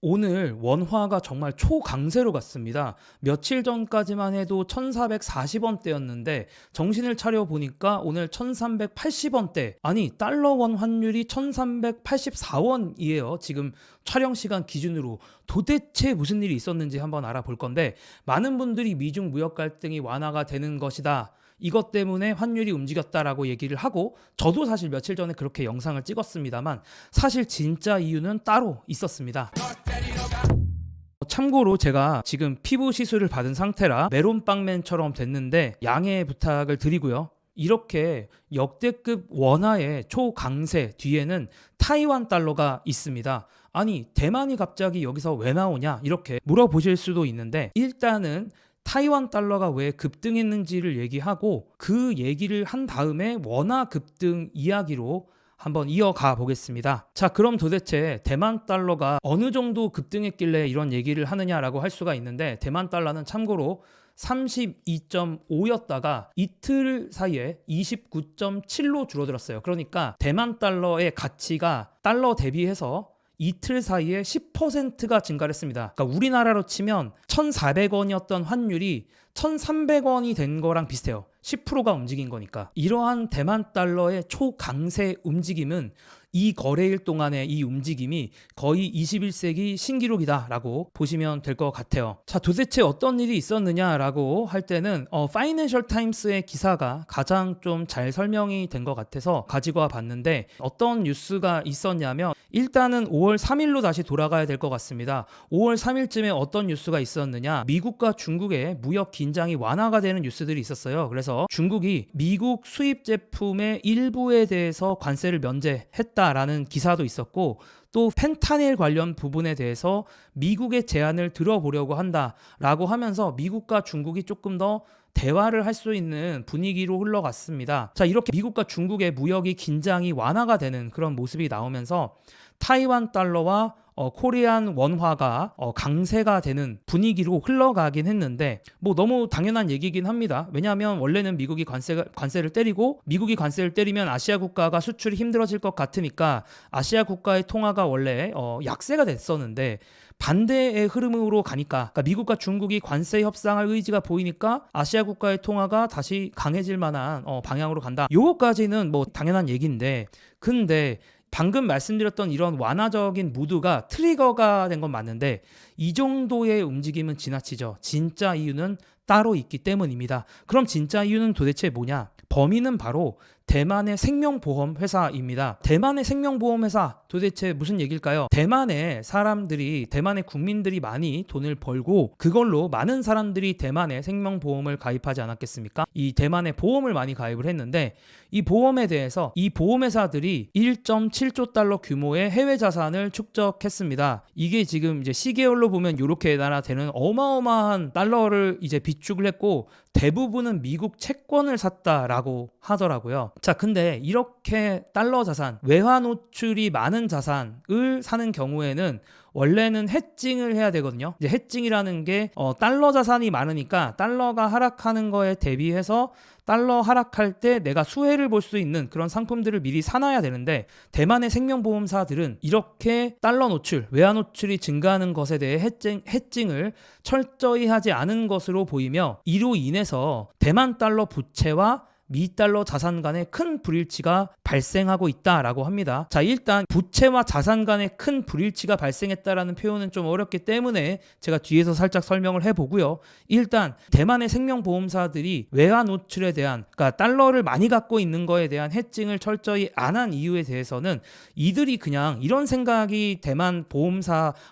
오늘 원화가 정말 초강세로 갔습니다. 며칠 전까지만 해도 1440원대였는데 정신을 차려 보니까 오늘 1380원대. 아니, 달러 원 환율이 1384원이에요. 지금 촬영 시간 기준으로. 도대체 무슨 일이 있었는지 한번 알아볼 건데, 많은 분들이 미중 무역 갈등이 완화가 되는 것이다, 이것 때문에 환율이 움직였다라고 얘기를 하고, 저도 사실 며칠 전에 그렇게 영상을 찍었습니다만 사실 진짜 이유는 따로 있었습니다. 참고로 제가 지금 피부 시술을 받은 상태라 메론빵맨처럼 됐는데 양해 부탁을 드리고요. 이렇게 역대급 원화의 초강세 뒤에는 타이완 달러가 있습니다. 아니, 대만이 갑자기 여기서 왜 나오냐, 이렇게 물어보실 수도 있는데, 일단은 타이완 달러가 왜 급등했는지를 얘기하고 그 얘기를 한 다음에 원화 급등 이야기로 한번 이어가 보겠습니다. 자, 그럼 도대체 대만 달러가 어느 정도 급등했길래 이런 얘기를 하느냐라고 할 수가 있는데, 대만 달러는 참고로 32.5였다가 이틀 사이에 29.7로 줄어들었어요. 그러니까 대만 달러의 가치가 달러 대비해서 이틀 사이에 10%가 증가를 했습니다. 그러니까 우리나라로 치면 1,400원이었던 환율이 1,300원이 된 거랑 비슷해요. 10%가 움직인 거니까. 이러한 대만 달러의 초강세 움직임은 이 거래일 동안의 이 움직임이 거의 21세기 신기록이다라고 보시면 될 것 같아요. 자, 도대체 어떤 일이 있었느냐라고 할 때는 파이낸셜 타임스의 기사가 가장 좀 잘 설명이 된 것 같아서 가지고 와 봤는데, 어떤 뉴스가 있었냐면, 일단은 5월 3일로 다시 돌아가야 될 것 같습니다. 5월 3일쯤에 어떤 뉴스가 있었느냐, 미국과 중국의 무역 긴장이 완화가 되는 뉴스들이 있었어요. 그래서 중국이 미국 수입 제품의 일부에 대해서 관세를 면제했다라는 기사도 있었고, 또 펜타닐 관련 부분에 대해서 미국의 제안을 들어보려고 한다라고 하면서 미국과 중국이 조금 더 대화를 할 수 있는 분위기로 흘러갔습니다. 자, 이렇게 미국과 중국의 무역이 긴장이 완화가 되는 그런 모습이 나오면서 타이완 달러와 코리안 원화가 강세가 되는 분위기로 흘러가긴 했는데, 뭐 너무 당연한 얘기긴 합니다. 왜냐하면 원래는 미국이 관세를 때리고, 미국이 관세를 때리면 아시아 국가가 수출이 힘들어질 것 같으니까 아시아 국가의 통화가 원래 약세가 됐었는데, 반대의 흐름으로 가니까, 그러니까 미국과 중국이 관세 협상할 의지가 보이니까 아시아 국가의 통화가 다시 강해질 만한 방향으로 간다. 요거까지는 뭐 당연한 얘기인데, 근데 방금 말씀드렸던 이런 완화적인 무드가 트리거가 된 건 맞는데, 이 정도의 움직임은 지나치죠. 진짜 이유는 따로 있기 때문입니다. 그럼 진짜 이유는 도대체 뭐냐? 범인은 바로 대만의 생명보험 회사입니다. 대만의 생명보험 회사, 도대체 무슨 얘기일까요? 대만의 국민들이 많이 돈을 벌고 그걸로 많은 사람들이 대만의 생명보험을 가입하지 않았겠습니까? 이 대만의 보험을 많이 가입을 했는데, 이 보험에 대해서 이 보험회사들이 1.7조 달러 규모의 해외 자산을 축적했습니다. 이게 지금 이제 시계열로 보면 이렇게 나라 되는 어마어마한 달러를 이제 비축을 했고, 대부분은 미국 채권을 샀다라고 하더라고요. 자, 근데 이렇게 달러 자산, 외화 노출이 많은 자산을 사는 경우에는 원래는 해칭을 해야 되거든요. 이제 해칭이라는 게 달러 자산이 많으니까 달러가 하락하는 거에 대비해서 달러 하락할 때 내가 수혜를 볼 수 있는 그런 상품들을 미리 사놔야 되는데, 대만의 생명보험사들은 이렇게 달러 노출, 외화 노출이 증가하는 것에 대해 해칭을 철저히 하지 않은 것으로 보이며, 이로 인해서 대만 달러 부채와 미 달러 자산 간의 큰 불일치가 발생하고 있다라고 합니다. 자, 일단 부채와 자산 간의 큰 불일치가 발생했다라는 표현은 좀 어렵기 때문에 제가 뒤에서 살짝 설명을 해보고요. 일단 대만의 생명보험사들이 외화 노출에 대한, 그러니까 달러를 많이 갖고 있는 거에 대한 해칭을 철저히 안 한 이유에 대해서는, 이들이 그냥 이런 생각이 대만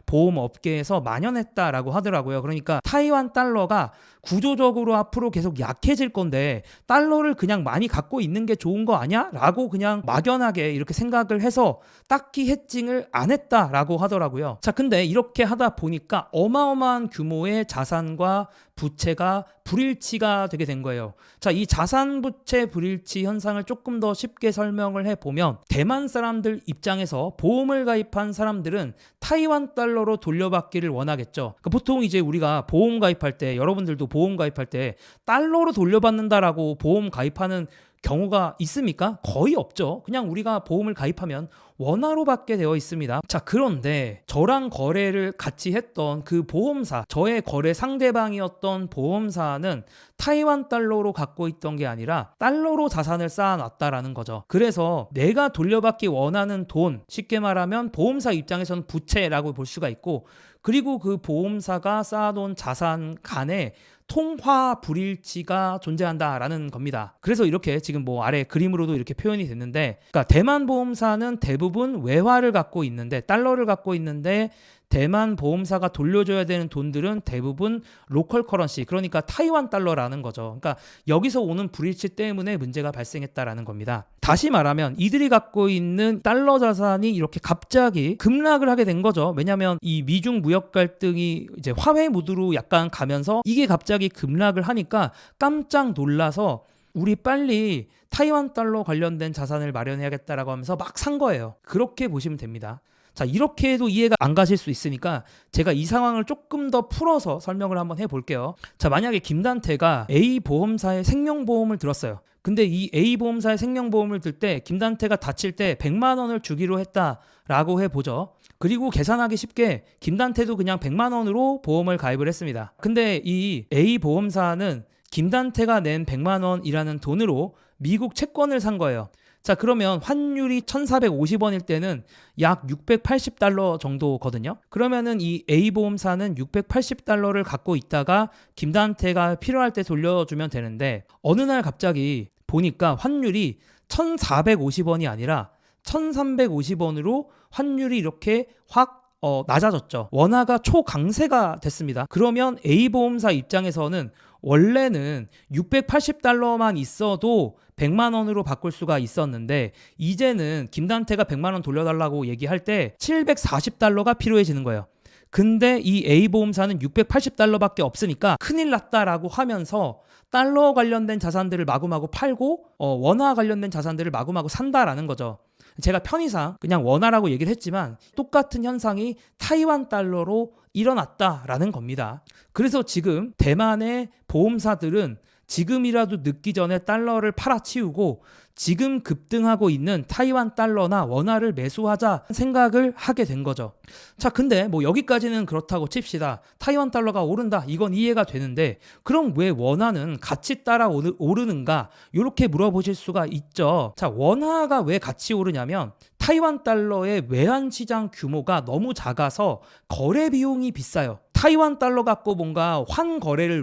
보험업계에서 만연했다라고 하더라고요. 그러니까 타이완 달러가 구조적으로 앞으로 계속 약해질 건데 달러를 그냥 많이 갖고 있는 게 좋은 거 아니야? 라고 그냥 막연하게 이렇게 생각을 해서 딱히 해칭을 안 했다라고 하더라고요. 자, 근데 이렇게 하다 보니까 어마어마한 규모의 자산과 부채가 불일치가 되게 된 거예요. 자, 이 자산 부채 불일치 현상을 조금 더 쉽게 설명을 해보면, 대만 사람들 입장에서 보험을 가입한 사람들은 타이완 달러로 돌려받기를 원하겠죠. 그러니까 보통 이제 우리가 보험 가입할 때, 여러분들도 보험 가입할 때 달러로 돌려받는다라고 보험 가입하는 경우가 있습니까? 거의 없죠. 그냥 우리가 보험을 가입하면 원화로 받게 되어 있습니다. 자, 그런데 저랑 거래를 같이 했던 그 보험사, 저의 거래 상대방이었던 보험사는 타이완 달러로 갖고 있던 게 아니라 달러로 자산을 쌓아놨다라는 거죠. 그래서 내가 돌려받기 원하는 돈, 쉽게 말하면 보험사 입장에서는 부채라고 볼 수가 있고, 그리고 그 보험사가 쌓아놓은 자산 간에 통화 불일치가 존재한다라는 겁니다. 그래서 이렇게 지금 뭐 아래 그림으로도 이렇게 표현이 됐는데, 그러니까 대만 보험사는 대부분 외화를 갖고 있는데, 달러를 갖고 있는데, 대만 보험사가 돌려줘야 되는 돈들은 대부분 로컬 커런시, 그러니까 타이완 달러라는 거죠. 그러니까 여기서 오는 불일치 때문에 문제가 발생했다라는 겁니다. 다시 말하면 이들이 갖고 있는 달러 자산이 이렇게 갑자기 급락을 하게 된 거죠. 왜냐하면 이 미중 무역 갈등이 이제 화해 모드로 약간 가면서 이게 갑자기 급락을 하니까 깜짝 놀라서 우리 빨리 타이완 달러 관련된 자산을 마련해야겠다라고 하면서 막 산 거예요. 그렇게 보시면 됩니다. 자, 이렇게 해도 이해가 안 가실 수 있으니까 제가 이 상황을 조금 더 풀어서 설명을 한번 해볼게요. 자, 만약에 김단태가 A 보험사의 생명보험을 들었어요. 근데 이 A 보험사의 생명보험을 들 때 김단태가 다칠 때 100만 원을 주기로 했다라고 해보죠. 그리고 계산하기 쉽게 김단태도 그냥 100만 원으로 보험을 가입을 했습니다. 근데 이 A 보험사는 김단태가 낸 100만 원이라는 돈으로 미국 채권을 산 거예요. 자, 그러면 환율이 1,450원일 때는 약 680달러 정도거든요. 그러면은 이 A보험사는 680달러를 갖고 있다가 김단태가 필요할 때 돌려주면 되는데, 어느 날 갑자기 보니까 환율이 1,450원이 아니라 1,350원으로 환율이 이렇게 확 낮아졌죠. 원화가 초강세가 됐습니다. 그러면 A보험사 입장에서는 원래는 680달러만 있어도 100만 원으로 바꿀 수가 있었는데, 이제는 김단태가 100만 원 돌려달라고 얘기할 때 740달러가 필요해지는 거예요. 근데 이 A보험사는 680달러밖에 없으니까 큰일 났다라고 하면서 달러 관련된 자산들을 마구마구 팔고 원화 관련된 자산들을 마구마구 산다라는 거죠. 제가 편의상 그냥 원화라고 얘기를 했지만 똑같은 현상이 타이완 달러로 일어났다라는 겁니다. 그래서 지금 대만의 보험사들은 지금이라도 늦기 전에 달러를 팔아치우고 지금 급등하고 있는 타이완 달러나 원화를 매수하자 생각을 하게 된 거죠. 자, 근데 뭐 여기까지는 그렇다고 칩시다. 타이완 달러가 오른다, 이건 이해가 되는데, 그럼 왜 원화는 같이 따라 오르는가? 이렇게 물어보실 수가 있죠. 자, 원화가 왜 같이 오르냐면 타이완 달러의 외환 시장 규모가 너무 작아서 거래 비용이 비싸요. 타이완 달러 갖고 뭔가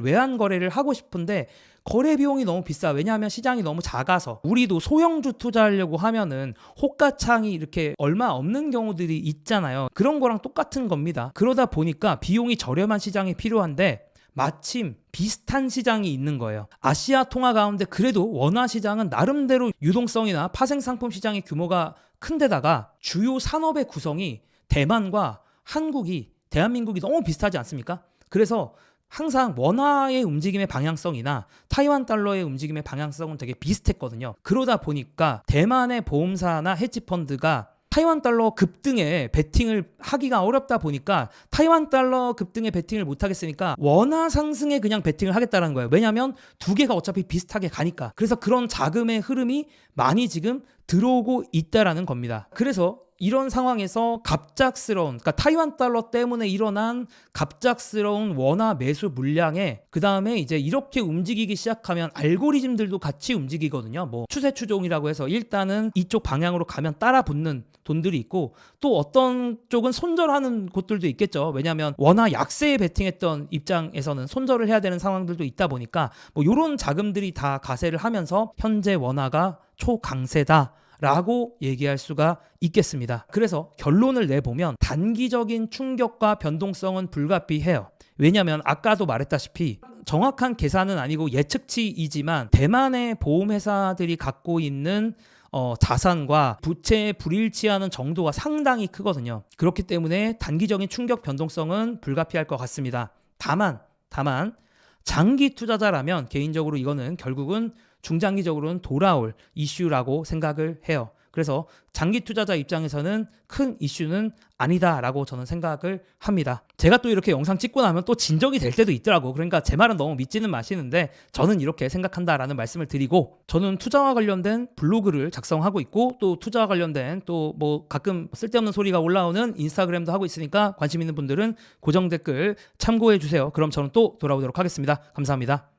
외환 거래를 하고 싶은데 거래 비용이 너무 비싸. 왜냐하면 시장이 너무 작아서. 우리도 소형주 투자하려고 하면은 호가창이 이렇게 얼마 없는 경우들이 있잖아요. 그런 거랑 똑같은 겁니다. 그러다 보니까 비용이 저렴한 시장이 필요한데 마침 비슷한 시장이 있는 거예요. 아시아 통화 가운데 그래도 원화 시장은 나름대로 유동성이나 파생상품 시장의 규모가 큰데다가 주요 산업의 구성이 대만과 대한민국이 너무 비슷하지 않습니까? 그래서 항상 원화의 움직임의 방향성이나 타이완 달러의 움직임의 방향성은 되게 비슷했거든요. 그러다 보니까 대만의 보험사나 헤지펀드가 타이완 달러 급등에 베팅을 하기가 어렵다 보니까 타이완 달러 급등에 베팅을 못 하겠으니까 원화 상승에 그냥 베팅을 하겠다는 거예요. 왜냐하면 두 개가 어차피 비슷하게 가니까. 그래서 그런 자금의 흐름이 많이 지금 들어오고 있다라는 겁니다. 그래서 이런 상황에서 그러니까 타이완 달러 때문에 일어난 갑작스러운 원화 매수 물량에 그 다음에 이제 이렇게 움직이기 시작하면 알고리즘들도 같이 움직이거든요. 뭐 추세 추종이라고 해서 일단은 이쪽 방향으로 가면 따라 붙는 돈들이 있고, 또 어떤 쪽은 손절하는 곳들도 있겠죠. 왜냐하면 원화 약세에 베팅했던 입장에서는 손절을 해야 되는 상황들도 있다 보니까 뭐 이런 자금들이 다 가세를 하면서 현재 원화가 초강세다 라고 얘기할 수가 있겠습니다. 그래서 결론을 내보면 단기적인 충격과 변동성은 불가피해요. 왜냐하면 아까도 말했다시피 정확한 계산은 아니고 예측치이지만 대만의 보험회사들이 갖고 있는 자산과 부채에 불일치하는 정도가 상당히 크거든요. 그렇기 때문에 단기적인 충격 변동성은 불가피할 것 같습니다. 다만 장기 투자자라면 개인적으로 이거는 결국은 중장기적으로는 돌아올 이슈라고 생각을 해요. 그래서 장기 투자자 입장에서는 큰 이슈는 아니다라고 저는 생각을 합니다. 제가 또 이렇게 영상 찍고 나면 또 진정이 될 때도 있더라고. 그러니까 제 말은 너무 믿지는 마시는데 저는 이렇게 생각한다라는 말씀을 드리고, 저는 투자와 관련된 블로그를 작성하고 있고 또 투자와 관련된 또 뭐 가끔 쓸데없는 소리가 올라오는 인스타그램도 하고 있으니까 관심 있는 분들은 고정 댓글 참고해 주세요. 그럼 저는 또 돌아오도록 하겠습니다. 감사합니다.